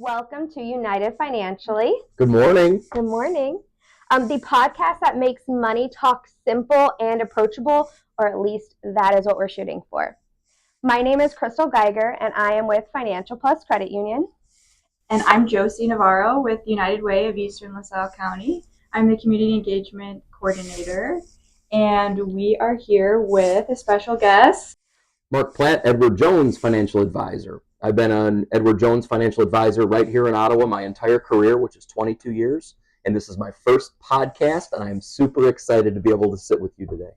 Welcome to United Financially. Good morning. Good morning. The podcast that makes money talk simple and approachable, or at least that is what we're shooting for. My name is Crystal Geiger, and I am with Financial Plus Credit Union. And I'm Josie Navarro with United Way of Eastern LaSalle County. I'm the Community Engagement Coordinator, and we are here with a special guest. Mark Platt, Edward Jones Financial Advisor. I've been an Edward Jones Financial Advisor right here in Ottawa my entire career, which is 22 years. And this is my first podcast, and I'm super excited to be able to sit with you today.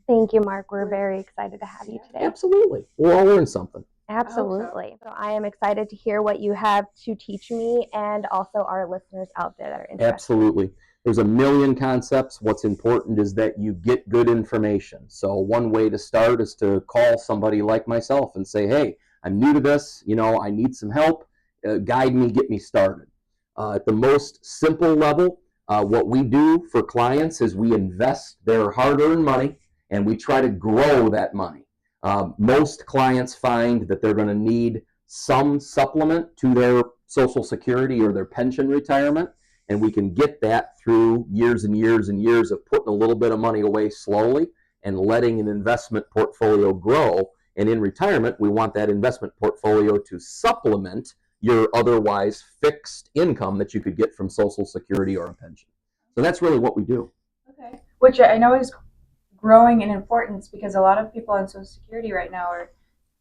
Thank you, Mark. We're very excited to have you today. Absolutely. We'll all learn something. Absolutely. So I am excited to hear what you have to teach me and also our listeners out there that are interested. Absolutely. There's a million concepts. What's important is that you get good information. So one way to start is to call somebody like myself and say, hey, I'm new to this. I need some help. Guide me, get me started. At the most simple level, what we do for clients is we invest their hard-earned money and we try to grow that money. Most clients find that they're going to need some supplement to their Social Security or their pension retirement, and we can get that through years and years and years of putting a little bit of money away slowly and letting an investment portfolio grow. And in retirement, we want that investment portfolio to supplement your otherwise fixed income that you could get from Social Security or a pension. So that's really what we do. Okay. Which I know is growing in importance because a lot of people on Social Security right now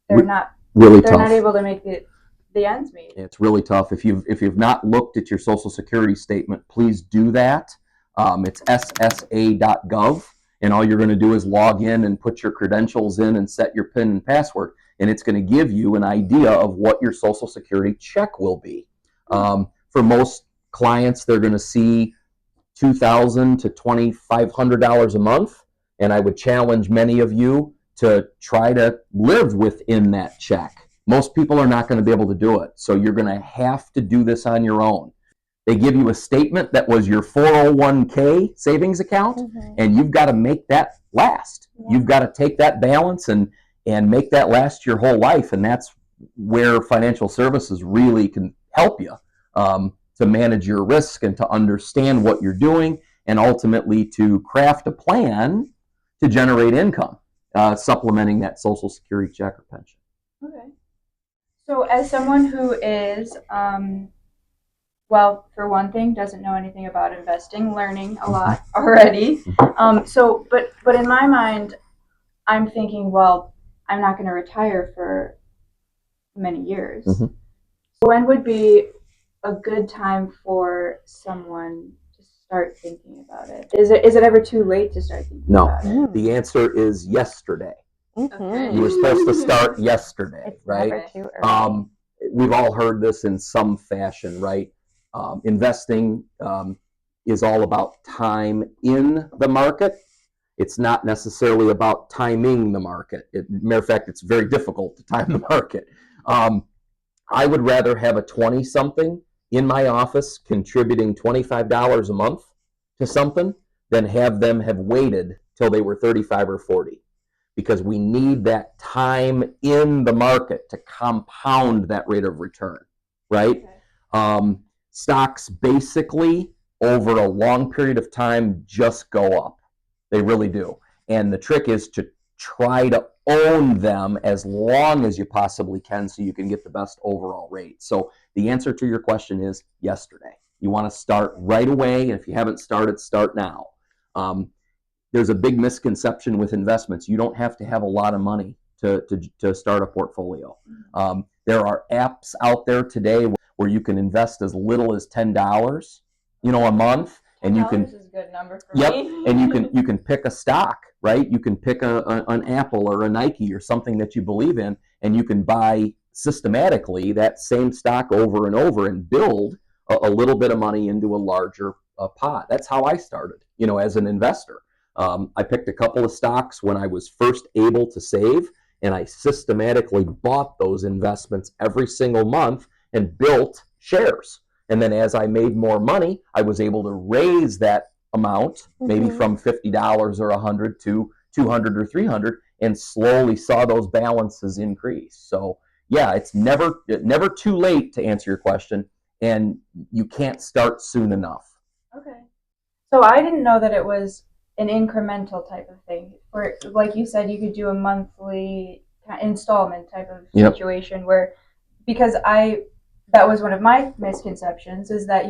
they're not able to make the ends meet. It's really tough. If you've not looked at your Social Security statement, please do that. It's ssa.gov, and all you're going to do is log in and put your credentials in and set your PIN and password, and it's going to give you an idea of what your Social Security check will be. For most clients, they're going to see $2,000 to $2,500 a month. And I would challenge many of you to try to live within that check. Most people are not going to be able to do it. So you're going to have to do this on your own. They give you a statement that was your 401k savings account, and you've got to make that last. Yeah. You've got to take that balance and make that last your whole life. And that's where financial services really can help you to manage your risk and to understand what you're doing and ultimately to craft a plan to generate income, supplementing that Social Security check or pension. Okay. So as someone who is, well, for one thing, doesn't know anything about investing, learning a lot already. But in my mind, I'm thinking, well, I'm not going to retire for many years. When would be a good time for someone to start thinking about it? Is it ever too late to start thinking about it? No. The answer is yesterday. Okay. You were supposed to start yesterday, It's right? never too early. We've all heard this in some fashion, right? Investing is all about time in the market. It's not necessarily about timing the market. Matter of fact, it's very difficult to time the market. I would rather have a 20-something in my office contributing $25 a month to something than have them have waited till they were 35 or 40. Because we need that time in the market to compound that rate of return, right? Okay. Stocks basically over a long period of time just go up. They really do. And the trick is to try to own them as long as you possibly can so you can get the best overall rate. So the answer to your question is yesterday. You want to start right away, and if you haven't started, start now. There's a big misconception with investments. You don't have to have a lot of money to start a portfolio. There are apps out there today where you can invest as little as $10, a month, and you can. $10 is a good number for me. And you can pick a stock, right? You can pick an Apple or a Nike or something that you believe in, and you can buy systematically that same stock over and over and build a little bit of money into a larger pot. That's how I started, as an investor. I picked a couple of stocks when I was first able to save, and I systematically bought those investments every single month and built shares. And then as I made more money, I was able to raise that amount, maybe from $50 or $100 to $200 or $300, and slowly saw those balances increase. So yeah, it's never too late to answer your question. and you can't start soon enough. Okay. So I didn't know that it was an incremental type of thing, where, like you said, you could do a monthly installment type of Yep. situation where, because that was one of my misconceptions, is that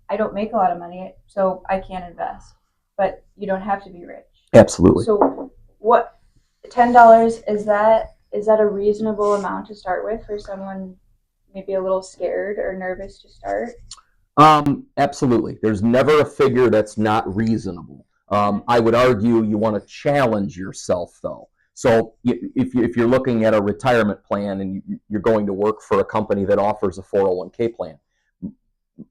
I don't make a lot of money, so I can't invest. But you don't have to be rich. Absolutely. So what, $10, is that a reasonable amount to start with for someone maybe a little scared or nervous to start? Absolutely. There's never a figure that's not reasonable. I would argue you want to challenge yourself, though. So if you're looking at a retirement plan and you're going to work for a company that offers a 401k plan,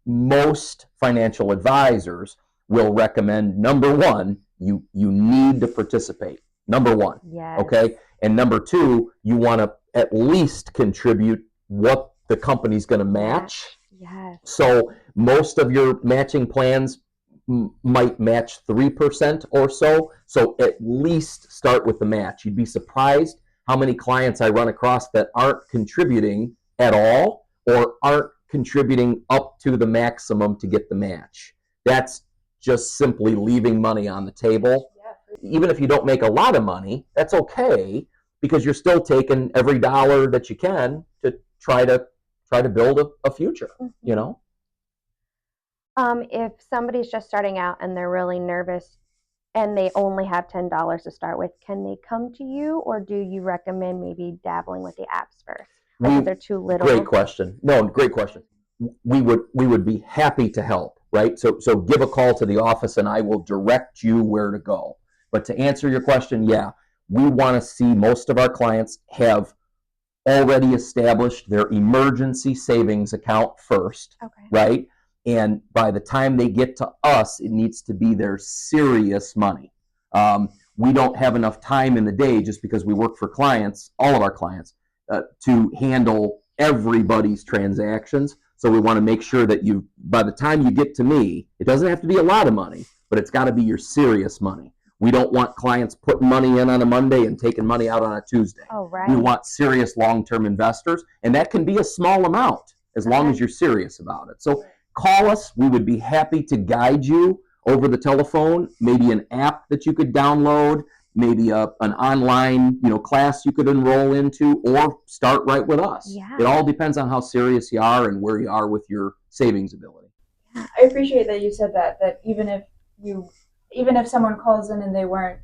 most financial advisors will recommend, number one, you need to participate. Number one. Yes. Okay? And number two, you want to at least contribute what the company's going to match. Yes. So most of your matching plans might match 3% or so. So at least start with the match. You'd be surprised how many clients I run across that aren't contributing at all or aren't contributing up to the maximum to get the match. That's just simply leaving money on the table. Even if you don't make a lot of money, that's okay, because you're still taking every dollar that you can to try to build a future, you know? If somebody's just starting out and they're really nervous and they only have $10 to start with, can they come to you, or do you recommend maybe dabbling with the apps first? Like if they're too little? Great question. No, great question. We would be happy to help, right? So give a call to the office and I will direct you where to go. But to answer your question, yeah, we want to see most of our clients have already established their emergency savings account first, Okay. right? And by the time they get to us, it needs to be their serious money. We don't have enough time in the day, just because we work for clients, all of our clients, to handle everybody's transactions. So we want to make sure that by the time you get to me, it doesn't have to be a lot of money, but it's got to be your serious money. We don't want clients putting money in on a Monday and taking money out on a Tuesday. Oh, right. We want serious long-term investors, and that can be a small amount as long as you're serious about it. So call us. We would be happy to guide you over the telephone, maybe an app that you could download, maybe an online class you could enroll into, or start right with us. Yeah. It all depends on how serious you are and where you are with your savings ability. I appreciate that you said that even if someone calls in and they weren't,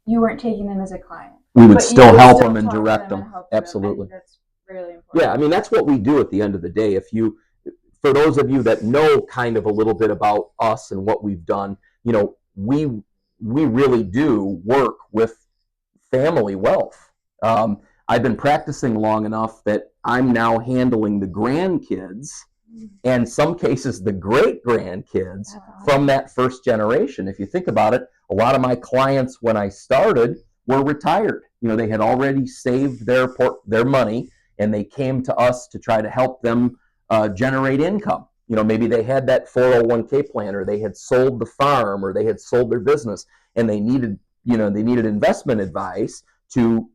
you weren't taking them as a client, we would but still help still them and talk to direct them them. and help them. Absolutely. That's really important. Yeah, I mean, that's what we do at the end of the day. For those of you that know kind of a little bit about us and what we've done, we really do work with family wealth. I've been practicing long enough that I'm now handling the grandkids, and some cases the great grandkids from that first generation. If you think about it, a lot of my clients when I started were retired. They had already saved their money, and they came to us to try to help them generate income. Maybe they had that 401k plan, or they had sold the farm, or they had sold their business, and they needed investment advice to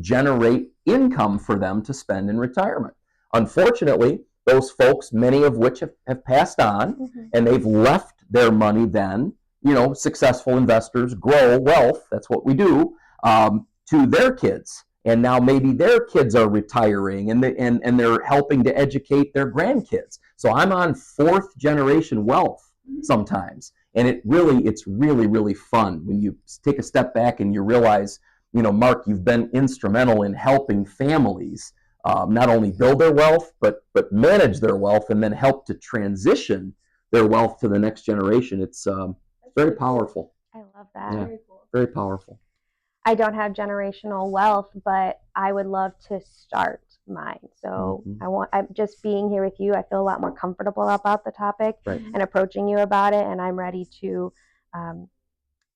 generate income for them to spend in retirement. Unfortunately, those folks, many of which have passed on, and they've left their money then, successful investors grow wealth, that's what we do, to their kids. And now maybe their kids are retiring, and they're helping to educate their grandkids. So I'm on fourth generation wealth sometimes. And it's really, really fun when you take a step back and you realize, Mark, you've been instrumental in helping families not only build their wealth, but manage their wealth, and then help to transition their wealth to the next generation. It's very powerful. I love that. Yeah, very powerful. I don't have generational wealth, but I would love to start mine. So I'm just being here with you. I feel a lot more comfortable about the topic and approaching you about it. And I'm ready to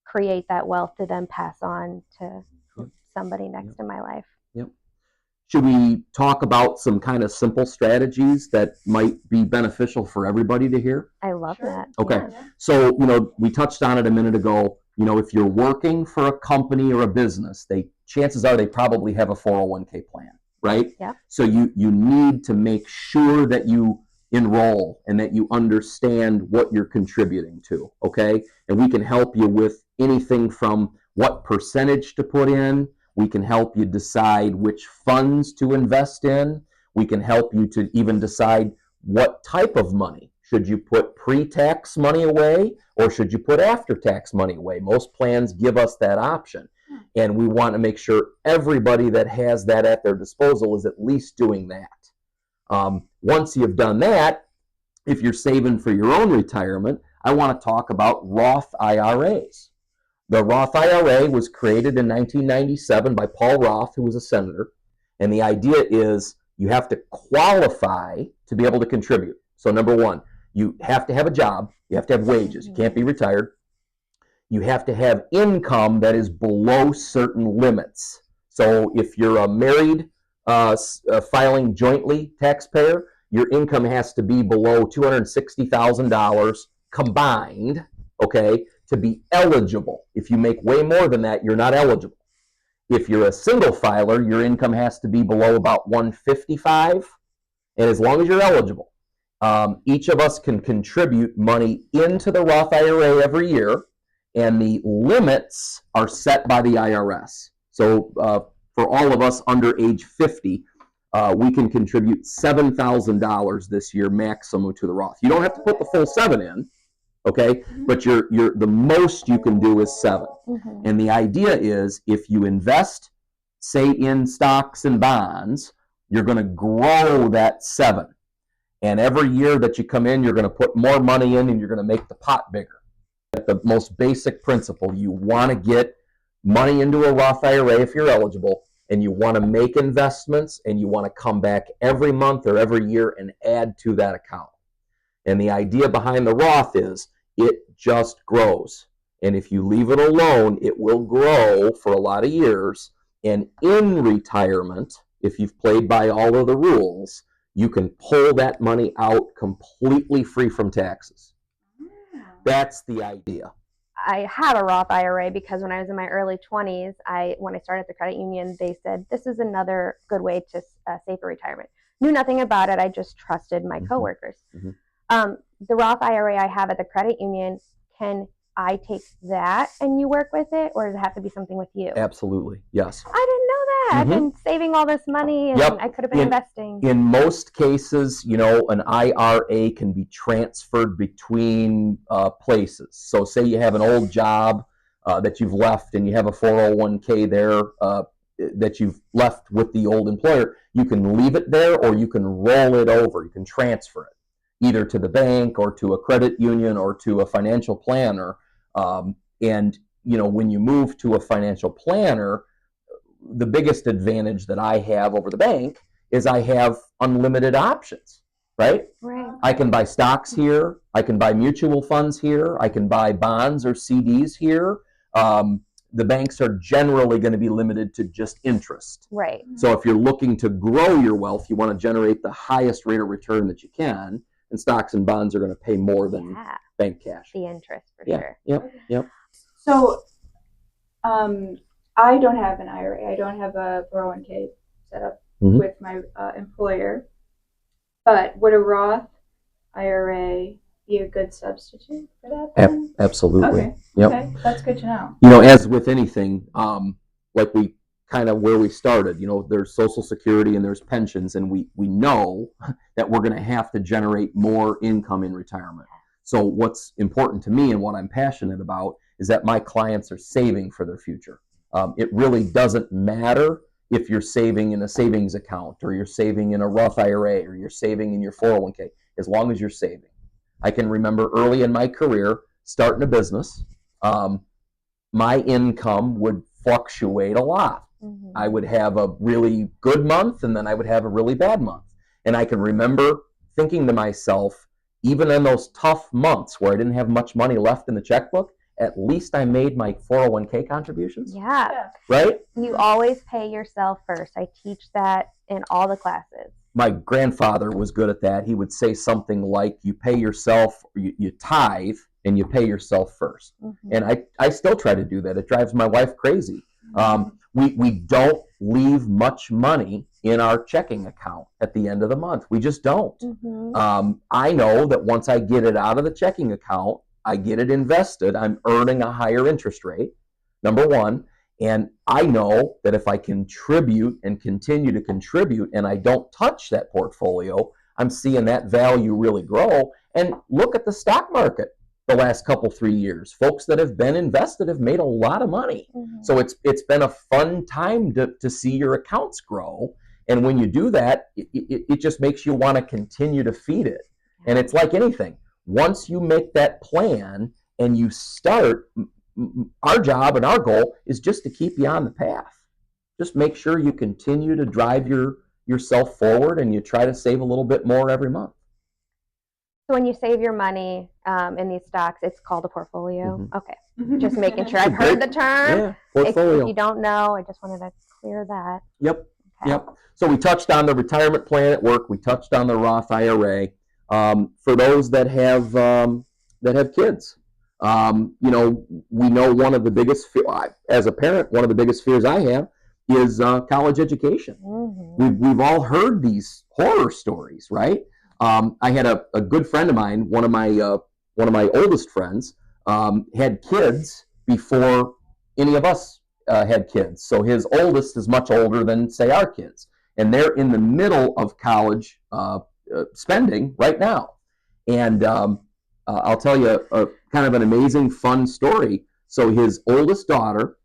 create that wealth to then pass on to somebody next in my life. Yep. Should we talk about some kind of simple strategies that might be beneficial for everybody to hear? I love that. Okay. Yeah. So, we touched on it a minute ago. If you're working for a company or a business, chances are they probably have a 401k plan. right? Yeah. So you need to make sure that you enroll and that you understand what you're contributing to, okay? And we can help you with anything from what percentage to put in. We can help you decide which funds to invest in. We can help you to even decide what type of money. Should you put pre-tax money away or should you put after-tax money away? Most plans give us that option. And we want to make sure everybody that has that at their disposal is at least doing that. Once you've done that, if you're saving for your own retirement, I want to talk about Roth IRAs. The Roth IRA was created in 1997 by Paul Roth, who was a senator. And the idea is you have to qualify to be able to contribute. So number one, you have to have a job. You have to have wages. You can't be retired. You have to have income that is below certain limits. So if you're a married filing jointly taxpayer, your income has to be below $260,000 combined, okay, to be eligible. If you make way more than that, you're not eligible. If you're a single filer, your income has to be below about 155, and as long as you're eligible, each of us can contribute money into the Roth IRA every year, and the limits are set by the IRS. So for all of us under age 50, we can contribute $7,000 this year maximum to the Roth. You don't have to put the full 7 in, okay? But the most you can do is 7. And the idea is if you invest, say, in stocks and bonds, you're going to grow that 7. And every year that you come in, you're going to put more money in and you're going to make the pot bigger. At the most basic principle, you want to get money into a Roth IRA if you're eligible, and you want to make investments, and you want to come back every month or every year and add to that account. And the idea behind the Roth is it just grows. And if you leave it alone, it will grow for a lot of years. And in retirement, if you've played by all of the rules, you can pull that money out completely free from taxes. That's the idea. I had a Roth IRA because when I was in my early 20s, when I started at the credit union, they said, this is another good way to save for retirement. Knew nothing about it. I just trusted my coworkers. The Roth IRA I have at the credit union, can I take that and you work with it, or does it have to be something with you? Absolutely, yes. I didn't know that. I've been saving all this money, and I could have been investing. In most cases, an IRA can be transferred between places. So say you have an old job that you've left and you have a 401k there that you've left with the old employer. You can leave it there or you can roll it over. You can transfer it either to the bank or to a credit union or to a financial planner. And when you move to a financial planner, the biggest advantage that I have over the bank is I have unlimited options, right? Right. I can buy stocks here. I can buy mutual funds here. I can buy bonds or CDs here. The banks are generally going to be limited to just interest. Right. So if you're looking to grow your wealth, you want to generate the highest rate of return that you can, and stocks and bonds are going to pay more than bank cash. The interest, for sure. Yep. So, I don't have an IRA. I don't have a 401k set up with my employer. But would a Roth IRA be a good substitute for that then? Absolutely. Okay. Yep. Okay. That's good to know. As with anything, like we kind of where we started, there's Social Security and there's pensions, and we know that we're going to have to generate more income in retirement. So what's important to me and what I'm passionate about is that my clients are saving for their future. It really doesn't matter if you're saving in a savings account or you're saving in a Roth IRA or you're saving in your 401k, as long as you're saving. I can remember early in my career starting a business, my income would fluctuate a lot. I would have a really good month and then I would have a really bad month. And I can remember thinking to myself, even in those tough months where I didn't have much money left in the checkbook, at least I made my 401k contributions. Yeah. Right? You always pay yourself first. I teach that in all the classes. My grandfather was good at that. He would say something like, you pay yourself, you tithe, and you pay yourself first. And I still try to do that. It drives my wife crazy. We don't leave much money in our checking account at the end of the month. We just don't. Mm-hmm. I know that once I get it out of the checking account, I get it invested, I'm earning a higher interest rate, number one. And I know that if I contribute and continue to contribute and I don't touch that portfolio, I'm seeing that value really grow. And look at the stock market the last couple, 3 years. Folks that have been invested have made a lot of money. Mm-hmm. So it's been a fun time to see your accounts grow. And when you do that, it just makes you want to continue to feed it. And it's like anything. Once you make that plan and you start, our job and our goal is just to keep you on the path. Just make sure you continue to drive yourself forward and you try to save a little bit more every month. So when you save your money in these stocks, it's called a portfolio. Mhm. Okay, just making sure I've heard the term. Yeah, portfolio. If you don't know, I just wanted to clear that. Yep. Okay. Yep. So we touched on the retirement plan at work. We touched on the Roth IRA. For those that have kids, we know one of the biggest, as a parent, one of the biggest fears I have is college education. Mm-hmm. We've all heard these horror stories, right? I had a good friend of mine, one of my oldest friends, had kids before any of us had kids. So his oldest is much older than, say, our kids. And they're in the middle of college spending right now. And I'll tell you a kind of an amazing, fun story. So his oldest daughter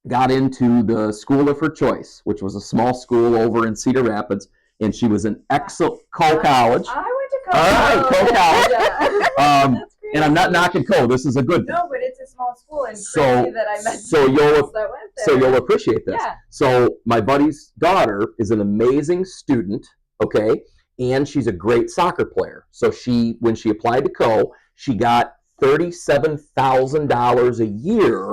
got into the school of her choice, which was a small school over in Cedar Rapids. And she was an excellent co-college. I went to co-college. All right, co-college. That's great. And I'm not knocking co. This is a good thing. No, but it's a small school, and So- crazy that I met so people you'll- that went there. So you'll appreciate this. Yeah. So my buddy's daughter is an amazing student, okay, and she's a great soccer player. So when she applied to co, she got $37,000 a year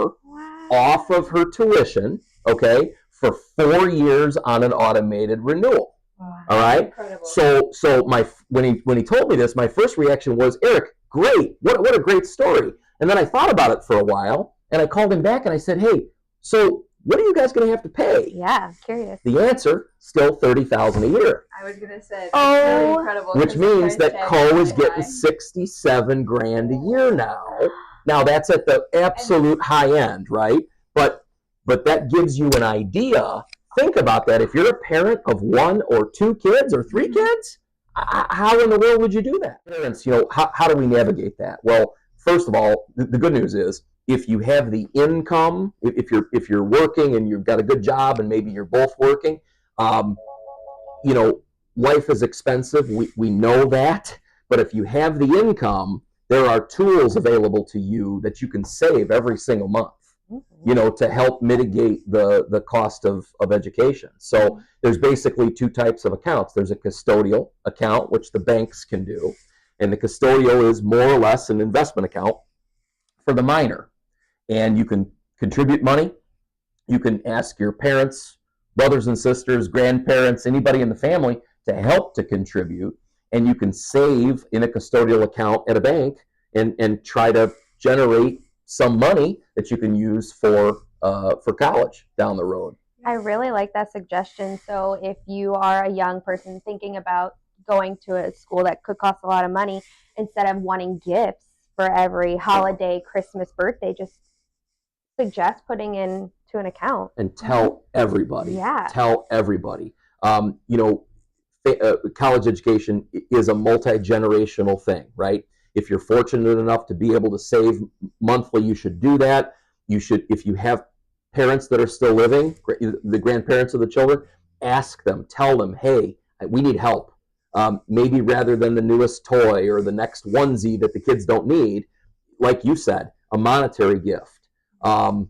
off of her tuition, okay, for 4 years on an automated renewal. Wow. All right. Incredible. So when he told me this, my first reaction was, Eric, great, what a great story. And then I thought about it for a while, and I called him back and I said, hey, so what are you guys going to have to pay? Yeah, curious. The answer, still $30,000 a year. I was gonna say that's Oh. really incredible. Which 'cause the means price that tag Co is really getting high. $67,000 a year now. Now that's at the absolute high end, right? But that gives you an idea. Think about that. If you're a parent of 1 or 2 kids or 3 kids, how in the world would you do that? Parents, how do we navigate that? Well, first of all, the good news is if you have the income, if you're working and you've got a good job and maybe you're both working, life is expensive. We know that. But if you have the income, there are tools available to you that you can save every single month, to help mitigate the cost of education. So there's basically 2 types of accounts. There's a custodial account, which the banks can do. And the custodial is more or less an investment account for the minor. And you can contribute money. You can ask your parents, brothers and sisters, grandparents, anybody in the family to help to contribute. And you can save in a custodial account at a bank and try to generate some money that you can use for college down the road. I really like that suggestion. So if you are a young person thinking about going to a school that could cost a lot of money, instead of wanting gifts for every holiday, Christmas, birthday, just suggest putting into an account. And tell everybody. Yeah. Tell everybody. College education is a multi-generational thing, right? If you're fortunate enough to be able to save monthly, you should do that. You should, if you have parents that are still living, the grandparents of the children, ask them, tell them, hey, we need help. Maybe rather than the newest toy or the next onesie that the kids don't need, like you said, a monetary gift. Or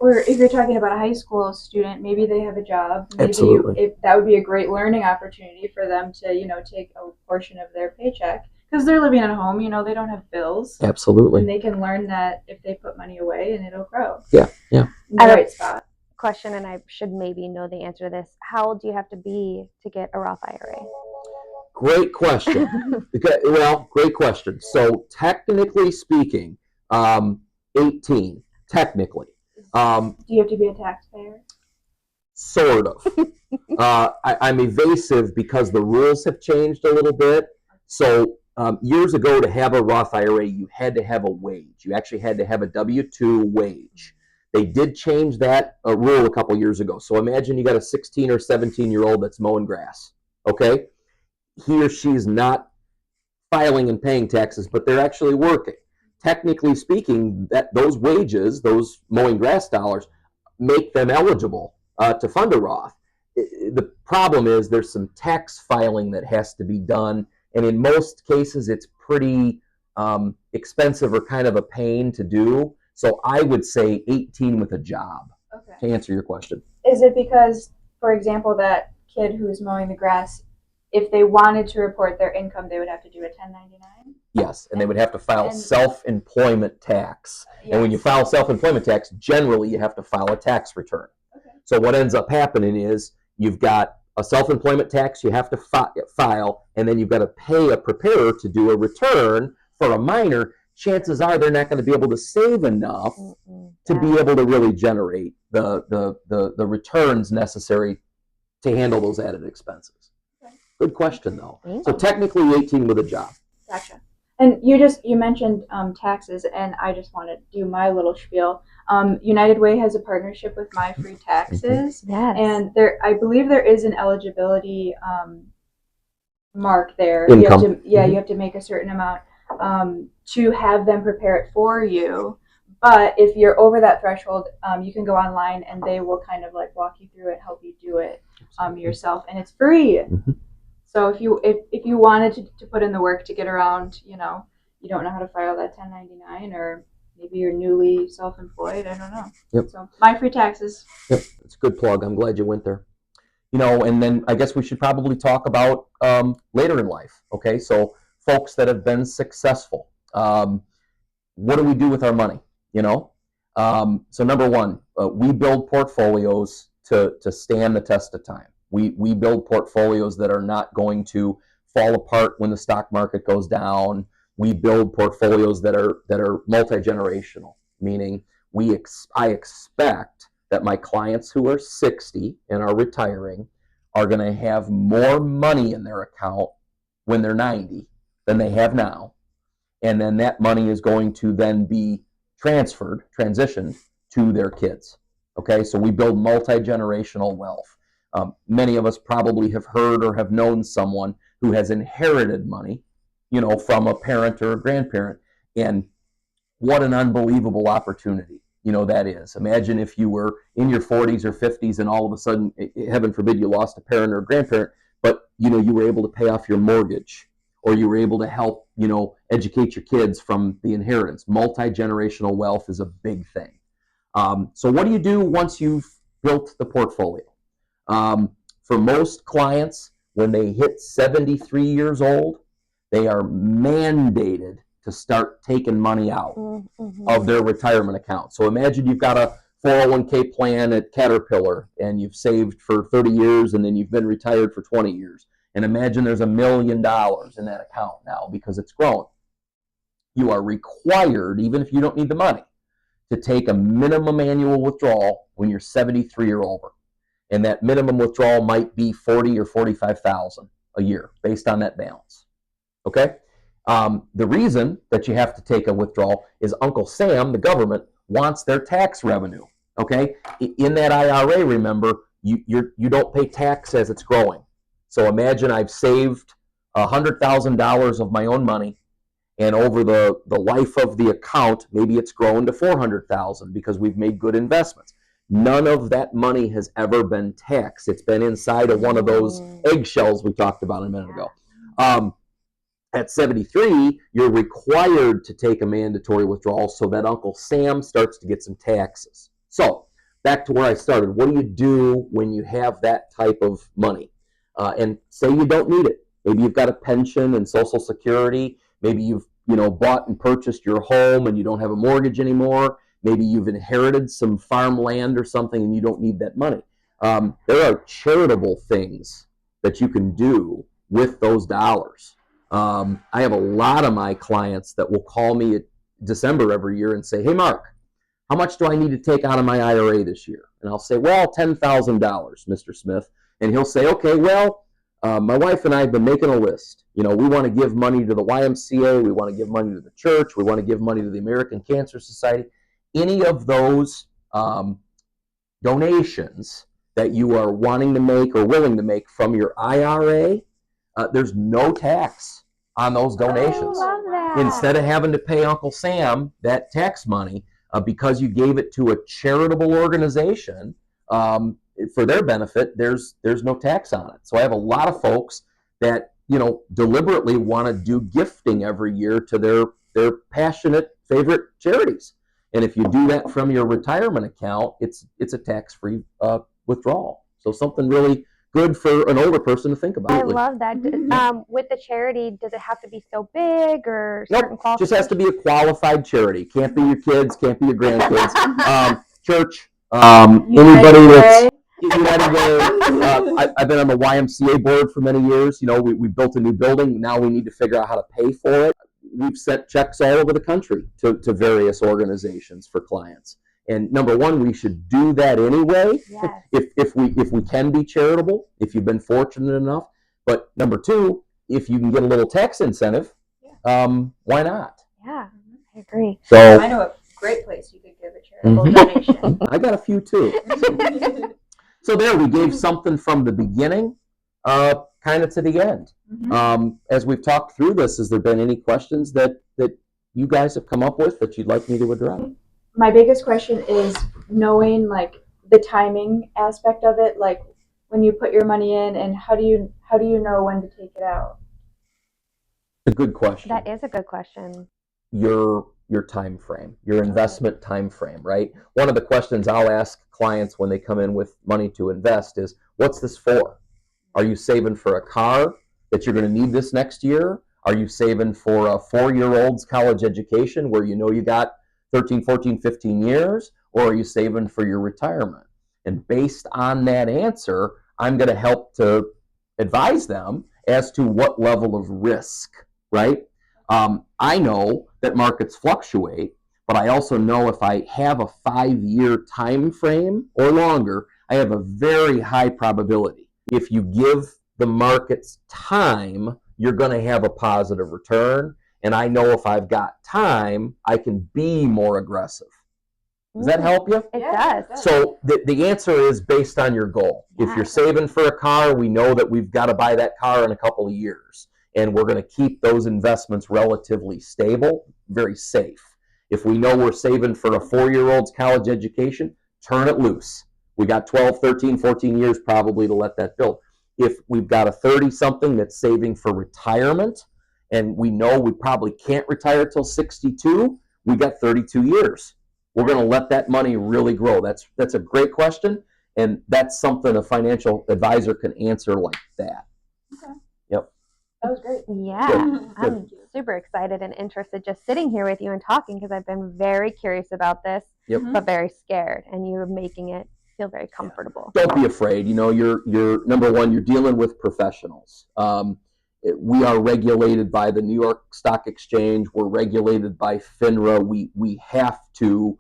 if you're talking about a high school student, maybe they have a job. Maybe Absolutely. that would be a great learning opportunity for them to, take a portion of their paycheck. Because they're living at home, they don't have bills. Absolutely. And they can learn that if they put money away and it'll grow. Yeah. In the right spot. Question, and I should maybe know the answer to this. How old do you have to be to get a Roth IRA? Great question. Great question. So technically speaking, 18, technically. Do you have to be a taxpayer? Sort of. I'm evasive because the rules have changed a little bit. So years ago, to have a Roth IRA, you had to have a wage. You actually had to have a W-2 wage. They did change that rule a couple years ago. So imagine you got a 16 or 17-year-old that's mowing grass. Okay, he or she's not filing and paying taxes, but they're actually working. Technically speaking, that those wages, those mowing grass dollars, make them eligible to fund a Roth. The problem is there's some tax filing that has to be done, and in most cases it's pretty expensive or kind of a pain to do. So I would say 18 with a job, to answer your question. Is it because, for example, that kid who's mowing the grass, if they wanted to report their income, they would have to do a 1099? Yes, and they would have to file self-employment tax. Yes. And when you file self-employment tax, generally you have to file a tax return. Okay. So what ends up happening is you've got a self-employment tax you have to file, and then you've got to pay a preparer to do a return for a minor. Chances are they're not going to be able to save enough to be able to really generate the returns necessary to handle those added expenses. Okay. Good question, though. So technically 18 with a job. Gotcha. And you mentioned taxes, and I just want to do my little spiel. United Way has a partnership with My Free Taxes, Yes. and I believe there is an eligibility mark there. Income. You have to make a certain amount to have them prepare it for you. But if you're over that threshold, you can go online, and they will kind of like walk you through it, help you do it yourself, and it's free. Mm-hmm. So if you wanted to put in the work to get around, you don't know how to file that 1099, or maybe you're newly self-employed, I don't know. Yep. So My Free Taxes. Yep, it's a good plug. I'm glad you went there. And then I guess we should probably talk about later in life. Okay, so folks that have been successful, what do we do with our money? So number one, we build portfolios to stand the test of time. We build portfolios that are not going to fall apart when the stock market goes down. We build portfolios that are multi-generational, meaning I expect that my clients who are 60 and are retiring are going to have more money in their account when they're 90 than they have now. And then that money is going to then be transitioned to their kids. Okay, so we build multi-generational wealth. Many of us probably have heard or have known someone who has inherited money, from a parent or a grandparent. And what an unbelievable opportunity, that is. Imagine if you were in your 40s or 50s and all of a sudden, heaven forbid, you lost a parent or a grandparent, but, you were able to pay off your mortgage, or you were able to help, educate your kids from the inheritance. Multi-generational wealth is a big thing. So what do you do once you've built the portfolio? For most clients, when they hit 73 years old, they are mandated to start taking money out of their retirement account. So imagine you've got a 401k plan at Caterpillar, and you've saved for 30 years, and then you've been retired for 20 years. And imagine there's $1 million in that account now because it's grown. You are required, even if you don't need the money, to take a minimum annual withdrawal when you're 73 or over. And that minimum withdrawal might be $40,000 or $45,000 a year based on that balance. Okay? The reason that you have to take a withdrawal is Uncle Sam, the government, wants their tax revenue. Okay? In that IRA, remember, you don't pay tax as it's growing. So imagine I've saved $100,000 of my own money, and over the life of the account, maybe it's grown to $400,000 because we've made good investments. None of that money has ever been taxed. It's been inside of one of those eggshells we talked about a minute ago. At 73, you're required to take a mandatory withdrawal so that Uncle Sam starts to get some taxes. So back to where I started. What do you do when you have that type of money? And say you don't need it. Maybe you've got a pension and Social Security. Maybe you've bought and purchased your home and you don't have a mortgage anymore. Maybe you've inherited some farmland or something and you don't need that money. There are charitable things that you can do with those dollars. I have a lot of my clients that will call me at December every year and say, "Hey, Mark, how much do I need to take out of my IRA this year? And I'll say, well, $10,000, Mr. Smith. And he'll say, okay, well, my wife and I have been making a list. We want to give money to the YMCA. We want to give money to the church. We want to give money to the American Cancer Society. Any of those donations that you are wanting to make or willing to make from your IRA, there's no tax on those donations. I love that. Instead of having to pay Uncle Sam that tax money because you gave it to a charitable organization for their benefit, there's no tax on it. So I have a lot of folks that deliberately want to do gifting every year to their passionate favorite charities. And if you do that from your retirement account, it's a tax-free withdrawal. So something really good for an older person to think about. I love that. With the charity, does it have to be so big or certain Nope, qualifications? just has to be a qualified charity. Can't be your kids, can't be your grandkids. Church, anybody that's United Way. I've been on the YMCA board for many years. We built a new building. Now we need to figure out how to pay for it. We've sent checks all over the country to various organizations for clients. And number one, we should do that anyway. Yes. If we can be charitable, if you've been fortunate enough. But number two, if you can get a little tax incentive, why not? Yeah, I agree. So I know a great place you could give a charitable donation. I got a few too. So there, we gave something from the beginning, kind of to the end. As we've talked through this, has there been any questions that you guys have come up with that you'd like me to address? My biggest question is knowing like the timing aspect of it, like when you put your money in, and how do you know when to take it out? A good question. That is a good question. Your time frame, your investment time frame, right? One of the questions I'll ask clients when they come in with money to invest is, what's this for? Are you saving for a car that you're going to need this next year? Are you saving for a 4-year-old's college education where you got 13, 14, 15 years? Or are you saving for your retirement? And based on that answer, I'm going to help to advise them as to what level of risk, right? I know that markets fluctuate, but I also know if I have a 5-year time frame or longer, I have a very high probability. If you give the markets time, you're going to have a positive return. And I know if I've got time, I can be more aggressive. Does that help you? It does. So the answer is based on your goal. If you're saving for a car, we know that we've got to buy that car in a couple of years. And we're going to keep those investments relatively stable, very safe. If we know we're saving for a 4-year-old's college education, turn it loose. We got 12, 13, 14 years probably to let that build. If we've got a 30-something that's saving for retirement, and we know we probably can't retire till 62, we got 32 years. We're going to let that money really grow. That's a great question, and that's something a financial advisor can answer like that. Okay. Yep. That was great. Yeah, I'm super excited and interested just sitting here with you and talking because I've been very curious about this, but very scared, and you're making it feel very comfortable. Don't be afraid. You're number one, you're dealing with professionals. We are regulated by the New York Stock Exchange. We're regulated by FINRA. We have to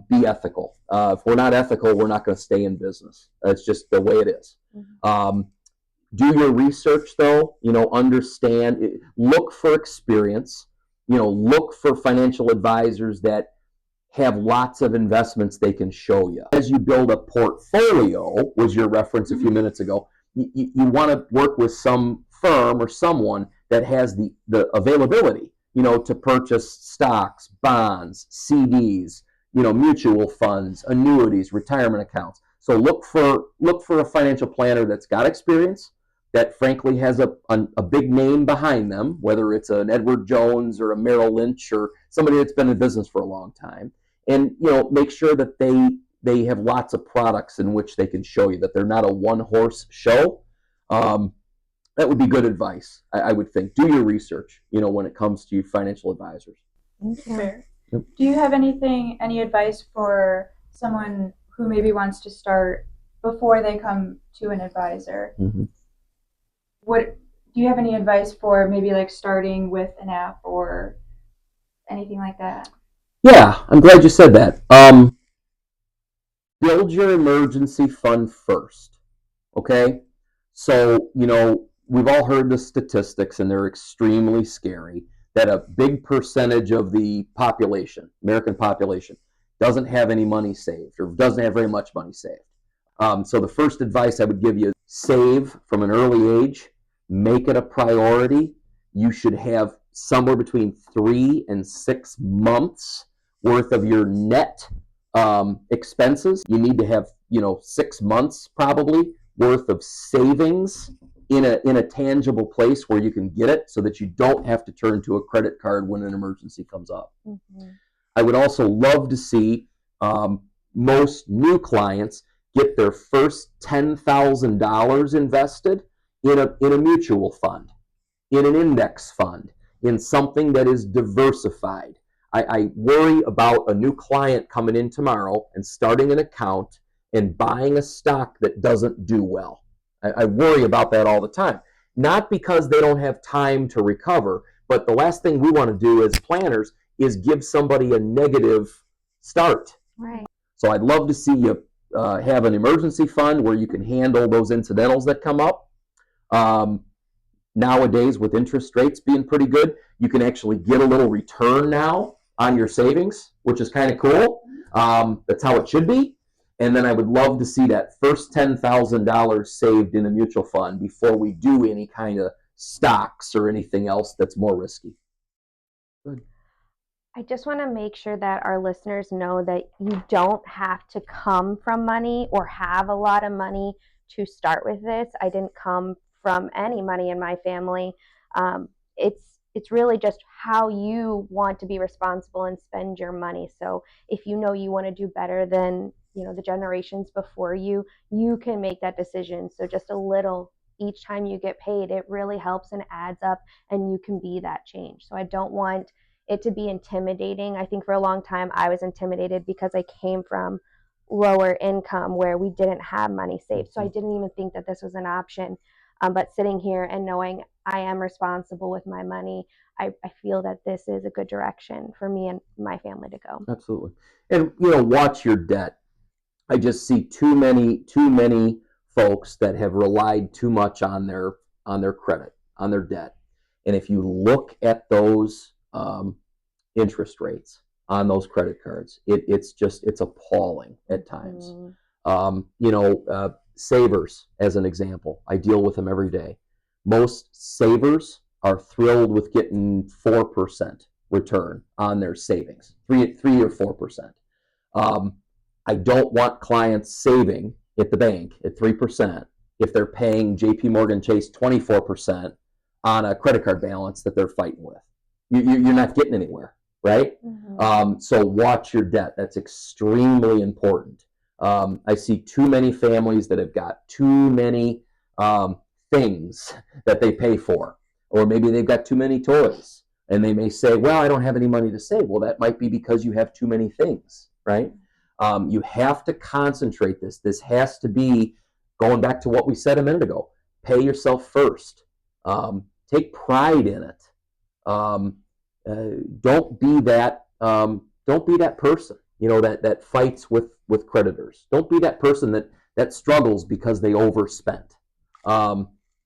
be ethical. If we're not ethical, we're not going to stay in business. That's just the way it is. Do your research, though. Understand. Look for experience. Look for financial advisors that have lots of investments they can show you. As you build a portfolio, was your reference a few minutes ago, you want to work with some firm or someone that has the availability, to purchase stocks, bonds, CDs, mutual funds, annuities, retirement accounts. So look for a financial planner that's got experience, that frankly has a big name behind them, whether it's an Edward Jones or a Merrill Lynch or somebody that's been in business for a long time. And make sure that they have lots of products in which they can show you, that they're not a one-horse show. That would be good advice, I would think. Do your research, when it comes to financial advisors. Fair. Yep. Do you have any advice for someone who maybe wants to start before they come to an advisor? Do you have any advice for maybe like starting with an app or anything like that? Yeah, I'm glad you said that. Build your emergency fund first. Okay? So, we've all heard the statistics, and they're extremely scary, that a big percentage of the population, American population, doesn't have any money saved or doesn't have very much money saved. So, the first advice I would give you is save from an early age, make it a priority. You should have somewhere between 3 and 6 months worth of your net expenses. You need to have 6 months probably worth of savings in a tangible place where you can get it, so that you don't have to turn to a credit card when an emergency comes up. Mm-hmm. I would also love to see most new clients get their first $10,000 invested in a mutual fund, in an index fund, in something that is diversified. I worry about a new client coming in tomorrow and starting an account and buying a stock that doesn't do well. I worry about that all the time. Not because they don't have time to recover, but the last thing we want to do as planners is give somebody a negative start. Right. So I'd love to see you have an emergency fund where you can handle those incidentals that come up. Nowadays, with interest rates being pretty good, you can actually get a little return now on your savings, which is kind of cool. That's how it should be. And then I would love to see that first $10,000 saved in a mutual fund before we do any kind of stocks or anything else that's more risky. Good. I just want to make sure that our listeners know that you don't have to come from money or have a lot of money to start with this. I didn't come from any money in my family. It's really just how you want to be responsible and spend your money. So if you know you want to do better than the generations before you, you can make that decision. So just a little each time you get paid, it really helps and adds up, and you can be that change. So I don't want it to be intimidating. I think for a long time I was intimidated because I came from lower income where we didn't have money saved. So I didn't even think that this was an option. But sitting here and knowing I am responsible with my money, I feel that this is a good direction for me and my family to go. Absolutely. And watch your debt. I just see too many folks that have relied too much on their credit, on their debt. And if you look at those interest rates on those credit cards, it's appalling at times. Savers, as an example, I deal with them every day. Most savers are thrilled with getting 4% return on their savings, 3 or 4%. I don't want clients saving at the bank at 3% if they're paying JP Morgan Chase 24% on a credit card balance that they're fighting with. You're not getting anywhere, right? Mm-hmm. So watch your debt. That's extremely important. I see too many families that have got too many things that they pay for, or maybe they've got too many toys, and they may say, well, I don't have any money to save. Well, that might be because you have too many things, right? You have to concentrate this. This has to be, going back to what we said a minute ago, pay yourself first. Take pride in it. Don't be that person, that fights with creditors. Don't be that person that struggles because they overspent.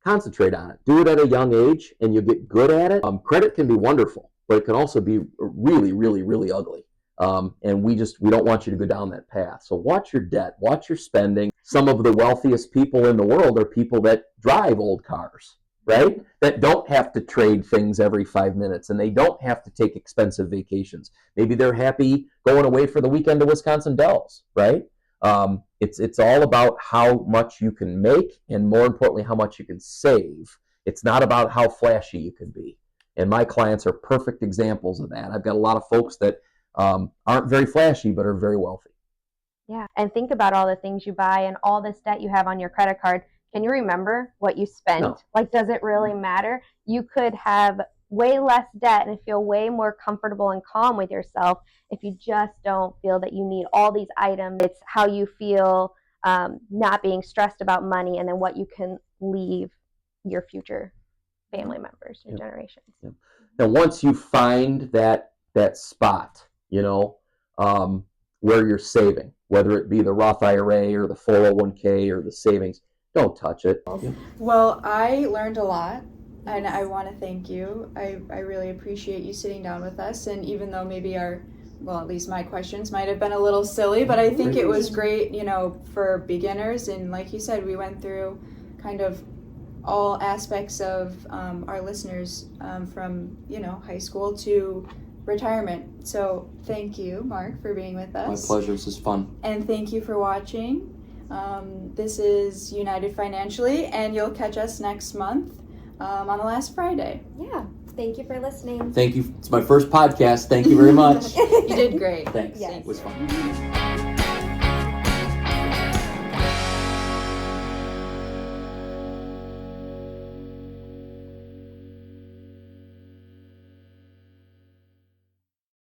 Concentrate on it. Do it at a young age, and you'll get good at it. Credit can be wonderful, but it can also be really, really, really ugly. And we don't want you to go down that path. So watch your debt, watch your spending. Some of the wealthiest people in the world are people that drive old cars, right? That don't have to trade things every 5 minutes, and they don't have to take expensive vacations. Maybe they're happy going away for the weekend to Wisconsin Dells, right? It's all about how much you can make, and more importantly, how much you can save. It's not about how flashy you can be. And my clients are perfect examples of that. I've got a lot of folks that aren't very flashy, but are very wealthy. Yeah, and think about all the things you buy and all this debt you have on your credit card. Can you remember what you spent? No. Like, does it really matter? You could have way less debt and feel way more comfortable and calm with yourself if you just don't feel that you need all these items. It's how you feel, not being stressed about money, and then what you can leave your future family members and generations. Yep. Now, once you find that spot where you're saving, whether it be the Roth IRA or the 401k or the savings. Don't touch it. Well, I learned a lot, and I want to thank you. I really appreciate you sitting down with us, and even though maybe at least my questions might have been a little silly, but I think it was great, for beginners. And like you said, we went through kind of all aspects of our listeners from, high school to retirement. So thank you, Mark, for being with us. My pleasure. This is fun. And thank you for watching. This is United Financially, and you'll catch us next month on the last Friday. Yeah. Thank you for listening. Thank you. It's my first podcast. Thank you very much. You did great. Thanks. Yes. It was fun.